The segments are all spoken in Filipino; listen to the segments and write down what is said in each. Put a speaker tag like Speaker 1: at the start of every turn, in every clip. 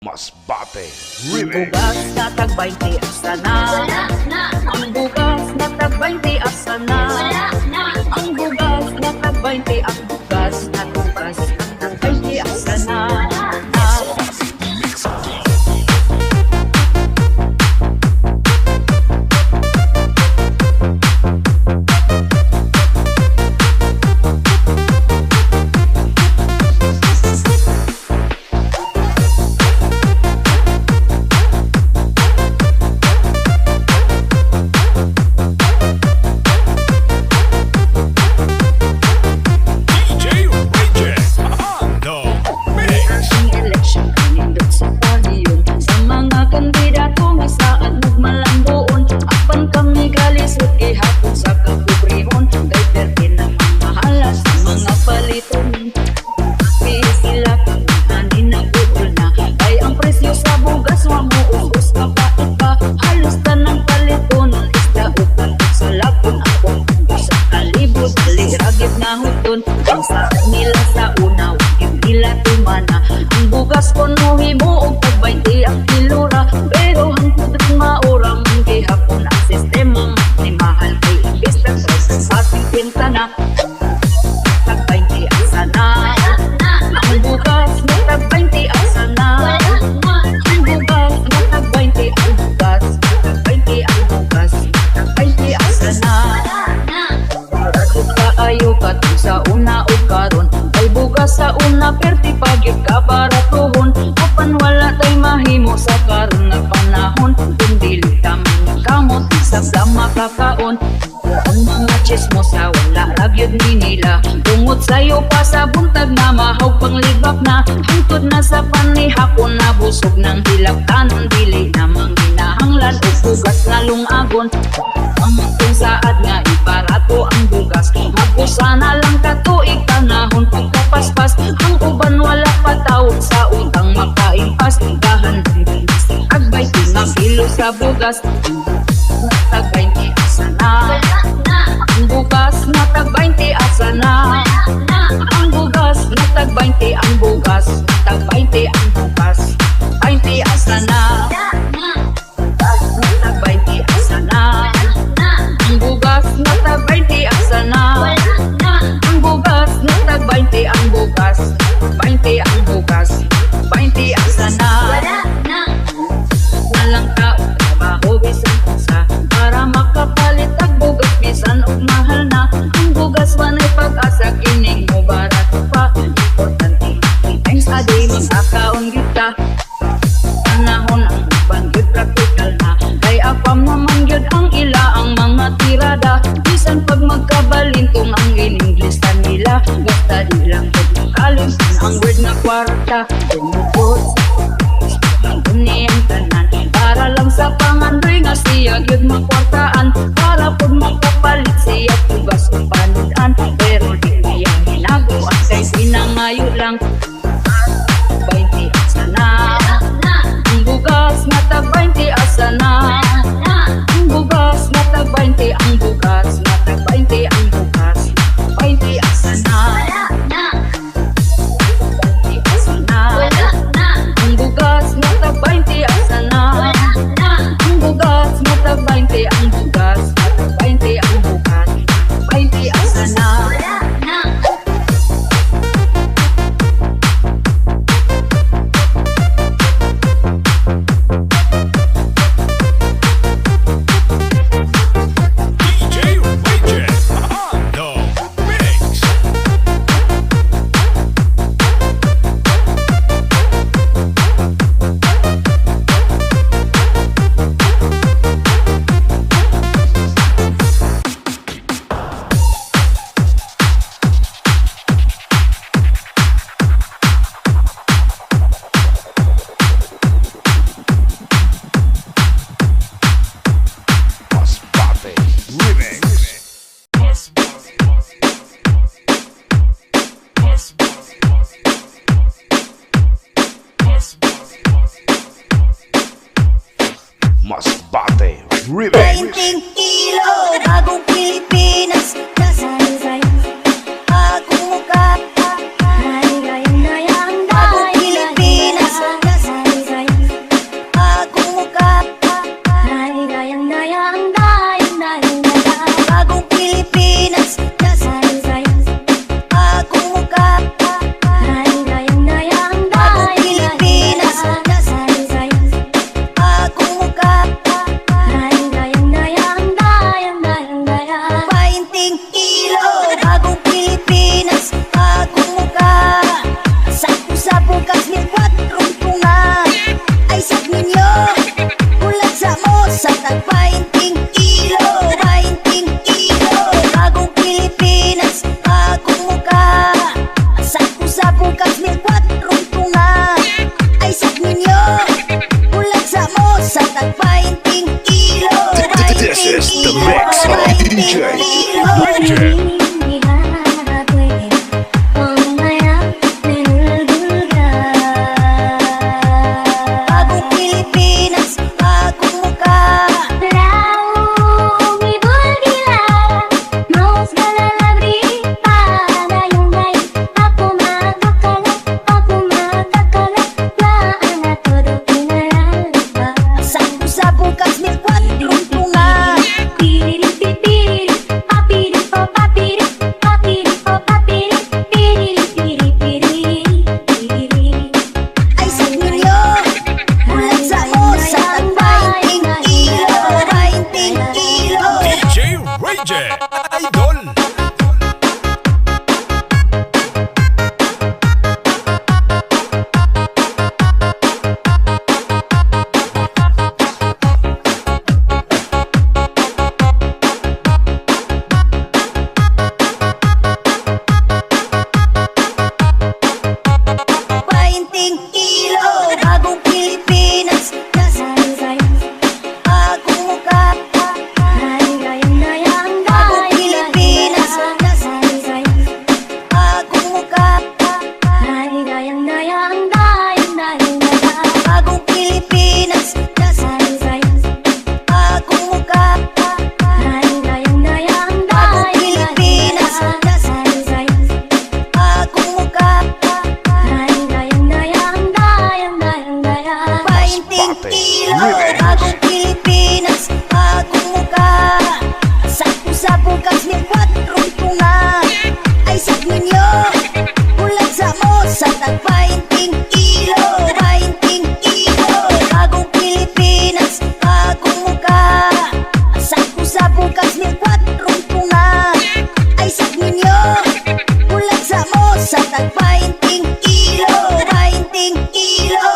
Speaker 1: Masbate
Speaker 2: Ang
Speaker 1: Remix.
Speaker 2: bugas na tag-20 asa na. Ang bugas na tag-20 asa na. Ang bugas na tag-20, ang bugas na tugas na tag-20 asa na.
Speaker 1: DJ Regis on the mix.
Speaker 2: Ang eleksyon kanindot sa padiyon. Sa mga kandidato nga saan magmalambuon. Apan kami galisod ihapon sa kapobrehon. Kay pertin na mamahala sa mga paliton. Kasi sila kamuhanin na buol na. Kay ang presyo sa bugas mamuubos ka pait pa. Halos tanang paliton. Isda upan sa lapon. Akong sa kalibot. Alig-ragit na huton. Ang sa nila sa una. Wakit nila tumana. Ang bugas ko no himo og tag-20 ang kilura. Pero ang kudring maura mong gihapon ang sistema. Ni mahal kay imbis na sa ating pintana. Tag-20 ang sana. Ang bugas na tag-20 ang sana. Ang bugas na tag-20 ang bugas. Tag-20 ang bugas. Tag-20 ang sana. Barato kaayo katong sa una o karon. Ay bugas sa una perti pagit ka baratuhon. Apan wala tay mahimo sa karon nga panahon. Kung dili ka man kamot sa makakaon. Ang mga chismo sa wala ragyod ni nila. Tungod sayo pa sa buntag na mahaw panglibak na. Hangtod na sa panihapon na busog ng hilabtanon. Dili namang ginahanglan o bugas na lungagon. Ang kung saad nga ibarato ang bugas. Mag-usa na lang katuig tanahon pagkapaspas. Ang uban wala patawag sa utang makaimpas. Dahan din agbay nga kilo sa bugas. Tag-20 asa na. Ang bugas na tag-20 asa na. Ang bugas na tag-20 ang bugas. Tag-20 ang bugas. 20 asa na. Tag-20 asa na. Ang bugas na tag-20 asa na. Ang bugas na tag-20 ang bugas. 20 ang bugas. 20 asa na. Walang tao trabaho bisan sa para makapalit ang bugas bisan og mahal na. Ang bugas wanay pag-asa kining mo barato pa. Importante 3 times a day magkakaon kita. Panahon ang banggit practical na. Kay apam naman gyud ang ila ang mga tirada. Bisan pag magkabalintong ang in-English nila. Basta di lang gyud makalimtan ang word na kwarta. Tumukot ang duniyang tanan. Para lang sa pangandoy nga siya gyud makwartaan. Para pud makapalit siya tugas o panudan. Pero di niya ginagawa kay sinangayo lang. 20 asa na. Ang bugas na tag-20 asa na. Ang bugas na tag-20 ang bugas. Na tag-20 ang bugas. 20 asa na. 20 asa na. Ang bugas na tag-20 asa na. Ang bugas na tag-20 ang bugas. Na tag-20 ang bugas. 20 asa na.
Speaker 1: DJ Regis on the mix. Masbate Remix. Masbate Remix.
Speaker 3: 20 kilo, bagong Pilipinas, nasa Rizal. Ako mukha, bagong Pilipinas, nasa Rizal. sa tagpainting kilo.
Speaker 1: This is the mix of DJ Reject.
Speaker 3: Bagong Pilipinas, bagong muka. Sa bukas may kwadrong tunga. Ay sa ninyo, bulag sa mo sa tagpainting kilo. Painting kilo.
Speaker 1: DJ Reject. Idol.
Speaker 3: Painting kilo, bagong Pilipinas, nasa bagong muka. Bagong Pilipinas, nasa bagong muka. Bagong Pilipinas, nasa bagong muka. Bagong Pilipinas, nasa bagong muka. Painting kilo, bagong Pilipinas, bagong muka. Sa bukas may kwadrong tunga. Ay sa ninyo, bulag sa mo sa tagpainting kilo. Painting kilo, bagong Pilipinas, bagong muka. Sa bukas may kwadrong tunga. Ay sa ninyo, bulag sa mo sa tagpainting kilo. Painting kilo.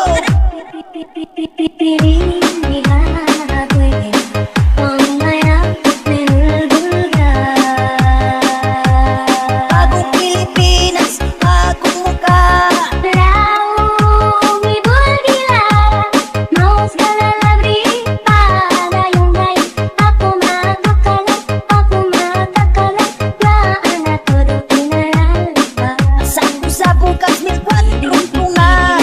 Speaker 3: Bagong Pilipinas, bagong muka. Sa bukas may kwadrong tunga.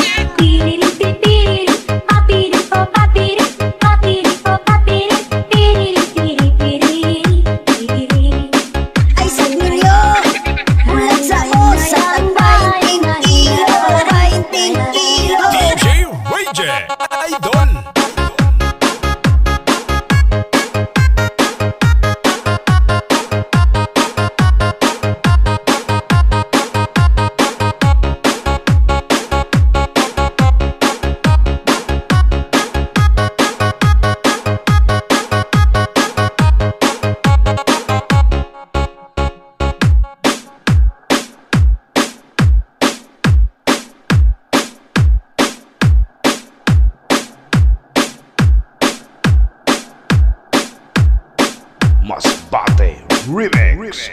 Speaker 3: Ay sa ninyo, bulag sa mo sa tagpainting kilo. Painting kilo.
Speaker 1: DJ Reject. Idol. Masbate Remix.